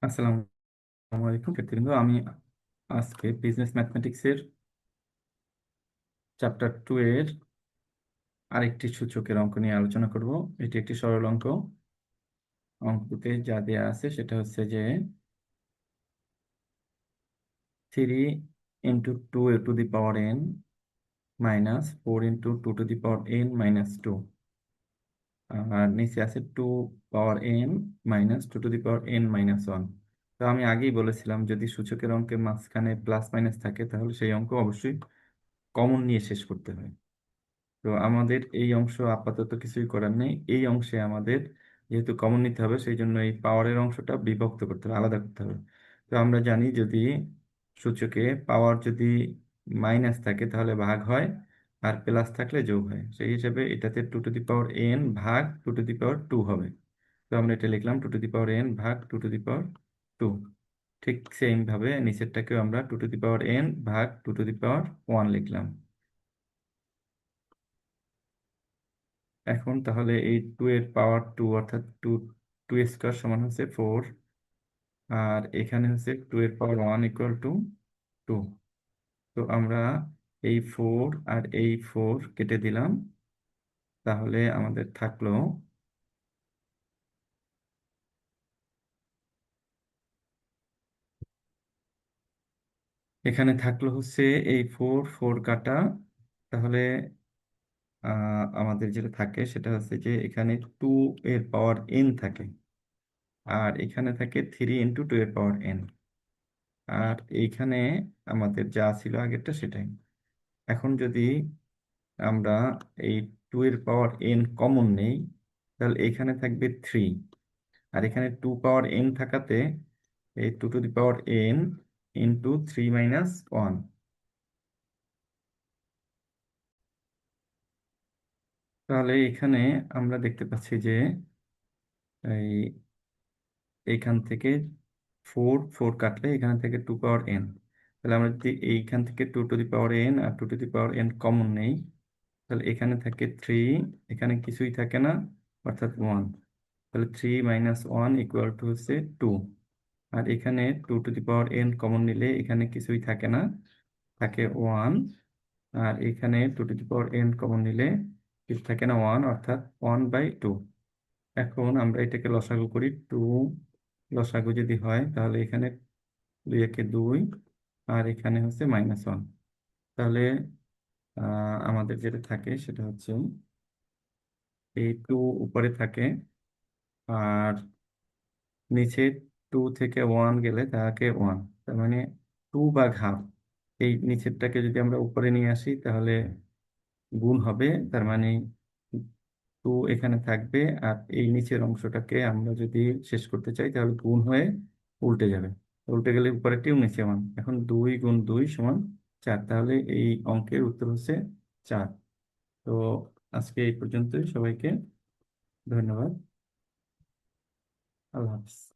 আসসালামু আলাইকুম শিক্ষার্থীবৃন্দ। আমি আজকে বিজনেস ম্যাথমেটিক্সের চ্যাপ্টার 2 এর আরেকটি সূচকের অঙ্ক নিয়ে আলোচনা করব। এটি একটি সরল অঙ্ক। অঙ্কতে যা দেয়া আছে সেটা হচ্ছে যে 3 × 2 to the power n minus 4 × 2 to the power n minus 2, আর নিচে আছে 2 পাওয়ার n minus 2 to the power n minus 1। তো আমি আগেই বলেছিলাম যদি সূচকের অঙ্কের মাঝখানে প্লাস মাইনাস থাকে তাহলে সেই অঙ্ক অবশ্যই কমন নিয়ে শেষ করতে হয়। তো আমাদের এই অংশ আপাতত কিছুই করার নেই। এই অংশে আমাদের যেহেতু কমন নিতে হবে সেই জন্য এই পাওয়ারের অংশটা বিভক্ত করতে হবে, আলাদা করতে হবে। তো আমরা জানি যদি সূচকে পাওয়ার যদি মাইনাস থাকে তাহলে ভাগ হয়, আর প্লাস থাকলে যোগ হয়। সেই হিসেবে এটাতে 2 টু দি পাওয়ার n ভাগ 2 টু দি পাওয়ার 2 হবে। তো আমরা এটা লিখলাম 2 টু দি পাওয়ার n ভাগ 2 টু দি পাওয়ার 2। ঠিক সেম ভাবে নিচেরটাকেও আমরা 2 টু দি পাওয়ার n ভাগ 2 টু দি পাওয়ার 1 লিখলাম। এখন তাহলে এই 2 এর পাওয়ার 2 অর্থাৎ 2 2 স্কোয়ার সমান হচ্ছে 4, আর এখানে হচ্ছে 2 এর পাওয়ার 1 = 2। তো আমরা এই 4 আর এই 4 কেটে দিলাম, তাহলে আমাদের থাকলো এখানে থাকলো হচ্ছে এই 4 4 কাটা। তাহলে আমাদের যেটা থাকে সেটা হচ্ছে যে এখানে 2 এর পাওয়ার n থাকে, আর এখানে থাকে 3 × 2 এর পাওয়ার n, আর এইখানে আমাদের যা ছিল আগেরটা সেটাই। এখন যদি আমরা এই 2 এর পাওয়ার n কমন নেই, তাহলে এখানে থাকবে 3, আর এখানে 2 পাওয়ার n থাকাতে এই 2 to the power n into 3 - 1। তাহলে এখানে আমরা দেখতে পাচ্ছি যে এই এইখান থেকে 4 4 কাটলে এখানে থেকে 2 পাওয়ার n। তাহলে আমরা যদি এইখান থেকে 2 টু দি পাওয়ার n আর 2 to the power n common নেই, তাহলে এখানে থাকে 3, এখানে কিছুই থাকে না অর্থাৎ 1। তাহলে 3 - 1 = হচ্ছে 2। আর এখানে 2 to the power n common নিলে এখানে কিছুই থাকে না, থাকে 1। আর এখানে 2 to the power n common নিলে কিছু থাকে না, 1, অর্থাৎ 1/2। এখন আমরা এটাকে লসাগু করি। 2 লসাগু যদি হয় তাহলে এখানে 2 একে 2, আর এখানে হচ্ছে -1। তাহলে আমাদের যেটা থাকে সেটা হচ্ছে এই 2 উপরে থাকে, আর নিচে 2 থেকে 1 গেলে তাকে 1, তার মানে 2/2। এই নিচেরটাকে যদি আমরা উপরে নিয়ে আসি তাহলে গুণ হবে, তার মানে 2 এখানে থাকবে। আর এই নিচের অংশটাকে আমরা যদি শেষ করতে চাই তাহলে গুণ হয়ে উল্টে যাবে। উল্টে গেলে উপরেরটিও নিচে 1। এখন 2 × 2 = 4। তাহলে এই অঙ্কের উত্তর হচ্ছে 4। তো আজকে এই পর্যন্তই। সবাইকে ধন্যবাদ। আল্লাহ হাফিজ।